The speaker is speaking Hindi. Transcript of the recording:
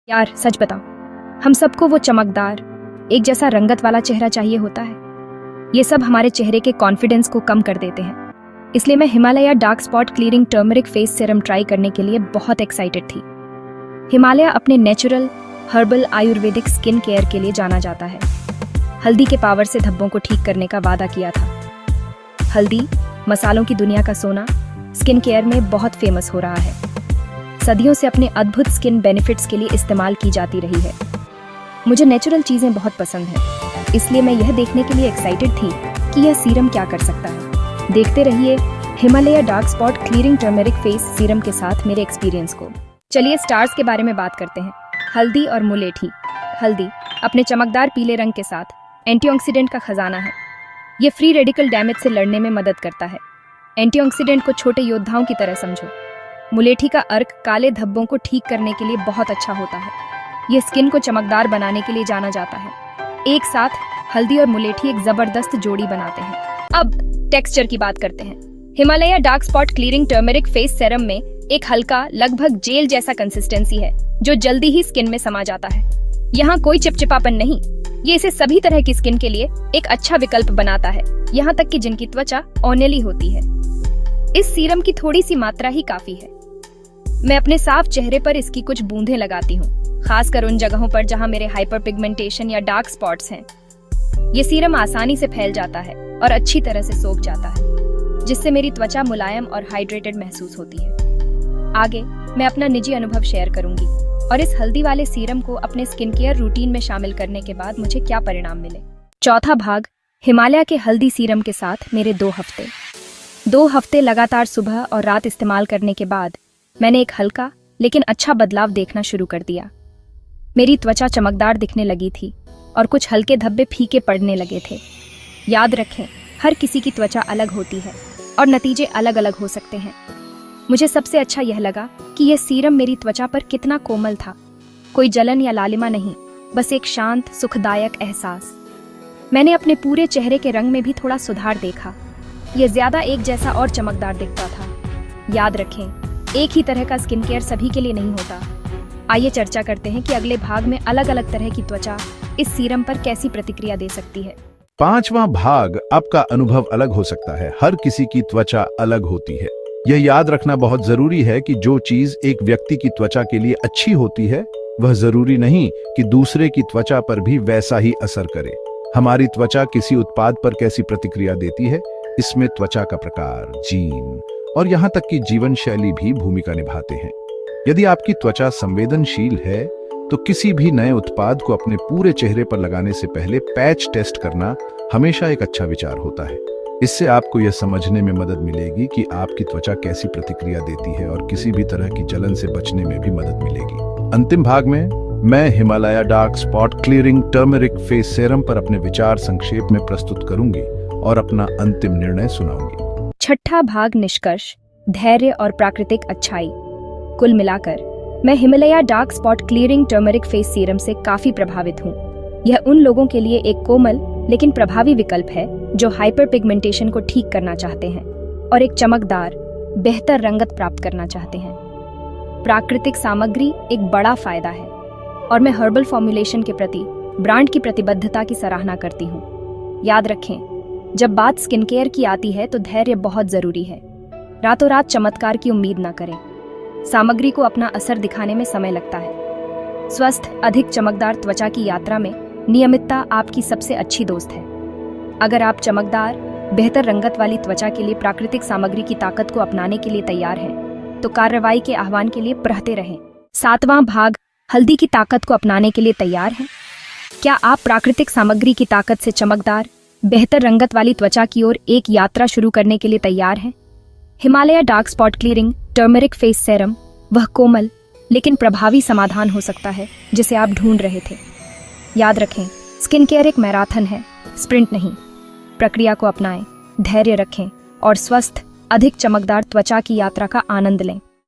यार सच बताओ, हम सबको वो चमकदार एक जैसा रंगत वाला चेहरा चाहिए होता है। ये सब हमारे चेहरे के कॉन्फिडेंस को कम कर देते हैं। इसलिए मैं Himalaya dark spot clearing turmeric face serum try करने के लिए बहुत एक्साइटेड थी। हिमालय अपने natural herbal Ayurvedic skin care के लिए जाना जाता है। हल्दी के पावर से धब्बों को ठीक करने का वादा किया था। हल्दी मसालों की दुनिया का सोना स्किन केयर में बहुत फेमस हो रहा है। सदियों से अपने अद्भुत स्किन बेनिफिट्स के लिए इस्तेमाल की जाती रही है। मुझे नेचुरल चीज़ें बहुत पसंद हैं, इसलिए मैं यह देखने के लिए एक्साइटेड थी कि यह सीरम क्या कर सकता है। देखते रहिए Himalaya dark spot clearing turmeric face serum के साथ मेरे एक्सपीरियंस को। चलिए स्टार्स के बारे में बात करते हैं। हल्दी और मुलेठी। हल्दी अपने चमकदार पीले रंग के साथ एंटीऑक्सीडेंट का खजाना है। ये फ्री रेडिकल डैमेज से लड़ने में मदद करता है। एंटीऑक्सीडेंट को छोटे योद्धाओं की तरह समझो। मुलेठी का अर्क काले धब्बों को ठीक करने के लिए बहुत अच्छा होता है। यह स्किन को चमकदार बनाने के लिए जाना जाता है। एक साथ हल्दी और मुलेठी एक जबरदस्त जोड़ी बनाते हैं। अब टेक्सचर की बात करते हैं। Himalaya dark spot clearing turmeric face serum में एक हल्का लगभग जेल जैसा कंसिस्टेंसी है जो जल्दी ही स्किन में समा जाता है। यहाँ कोई चिपचिपापन नहीं। ये इसे सभी तरह की स्किन के लिए एक अच्छा विकल्प बनाता है, यहाँ तक कि जिनकी त्वचा ऑयली होती है। इस सीरम की थोड़ी सी मात्रा ही काफी है। मैं अपने साफ चेहरे पर इसकी कुछ बूंदें लगाती हूँ, खासकर उन जगहों पर जहाँ मेरे हाइपर पिगमेंटेशन या डार्क स्पॉट्स हैं। ये सीरम आसानी से फैल जाता है और अच्छी तरह से सोख जाता है, जिससे मेरी त्वचा मुलायम और हाइड्रेटेड महसूस होती है। आगे मैं अपना निजी अनुभव शेयर करूंगी और इस हल्दी वाले सीरम को अपने स्किन केयर रूटीन में शामिल करने के बाद मुझे क्या परिणाम मिले। चौथा भाग, हिमालय के हल्दी सीरम के साथ मेरे 2 हफ्ते लगातार सुबह और रात इस्तेमाल करने के बाद मैंने एक हल्का लेकिन अच्छा बदलाव देखना शुरू कर दिया। मेरी त्वचा चमकदार दिखने लगी थी और कुछ हल्के धब्बे फीके पड़ने लगे थे। याद रखें, हर किसी की त्वचा अलग होती है और नतीजे अलग अलग हो सकते हैं। मुझे सबसे अच्छा यह लगा कि यह सीरम मेरी त्वचा पर कितना कोमल था। कोई जलन या लालिमा नहीं, बस एक शांत सुखदायक एहसास। मैंने अपने पूरे चेहरे के रंग में भी थोड़ा सुधार देखा। यह ज्यादा एक जैसा और चमकदार दिखता था। याद रखें, एक ही तरह का स्किन केयर सभी के लिए नहीं होता। आइए चर्चा करते हैं कि अगले भाग में अलग अलग तरह की त्वचा इस सीरम पर कैसी प्रतिक्रिया दे सकती है। 5वां भाग, आपका अनुभव अलग हो सकता है। हर किसी की त्वचा अलग होती है। यह याद रखना बहुत जरूरी है कि जो चीज एक व्यक्ति की त्वचा के लिए अच्छी होती है, वह जरूरी नहीं कि दूसरे की त्वचा पर भी वैसा ही असर करे। हमारी त्वचा किसी उत्पाद पर कैसी प्रतिक्रिया देती है, इसमें त्वचा का प्रकार, जीन और यहाँ तक कि जीवन शैली भी भूमिका निभाते हैं। यदि आपकी त्वचा संवेदनशील है तो किसी भी नए उत्पाद को अपने पूरे चेहरे पर लगाने से पहले पैच टेस्ट करना हमेशा एक अच्छा विचार होता है। इससे आपको यह समझने में मदद मिलेगी कि आपकी त्वचा कैसी प्रतिक्रिया देती है और किसी भी तरह की जलन से बचने में भी मदद मिलेगी। अंतिम भाग में मैं Himalaya dark spot clearing turmeric face serum पर अपने विचार संक्षेप में प्रस्तुत करूंगी और अपना अंतिम निर्णय सुनाऊंगी। छठा भाग, निष्कर्ष, धैर्य और प्राकृतिक अच्छाई। कुल मिलाकर मैं Himalaya dark spot clearing turmeric face serum से काफी प्रभावित हूँ। यह उन लोगों के लिए एक कोमल लेकिन प्रभावी विकल्प है जो हाइपर पिगमेंटेशन को ठीक करना चाहते हैं और एक चमकदार बेहतर रंगत प्राप्त करना चाहते हैं। प्राकृतिक सामग्री एक बड़ा फायदा है और मैं हर्बल फॉर्मुलेशन के प्रति ब्रांड की प्रतिबद्धता की सराहना करती हूँ। याद रखें, जब बात स्किन केयर की आती है तो धैर्य बहुत जरूरी है। रातों रात चमत्कार की उम्मीद न करें। सामग्री को अपना असर दिखाने में समय लगता है। स्वस्थ, अधिक चमकदार त्वचा की यात्रा में नियमितता आपकी सबसे अच्छी दोस्त है। अगर आप चमकदार, बेहतर रंगत वाली त्वचा के लिए प्राकृतिक सामग्री की ताकत को अपनाने के लिए तैयार हैं, तो कार्रवाई के आह्वान के लिए प्रहते रहें। 7वां भाग, हल्दी की ताकत को अपनाने के लिए तैयार हैं? क्या आप प्राकृतिक सामग्री की ताकत से चमकदार, बेहतर रंगत वाली त्वचा की ओर एक यात्रा शुरू करने के लिए तैयार हैं? Himalaya dark spot clearing turmeric face serum वह कोमल लेकिन प्रभावी समाधान हो सकता है जिसे आप ढूंढ रहे थे। याद रखें, स्किन केयर एक मैराथन है, स्प्रिंट नहीं। प्रक्रिया को अपनाएं, धैर्य रखें और स्वस्थ, अधिक चमकदार त्वचा की यात्रा का आनंद लें।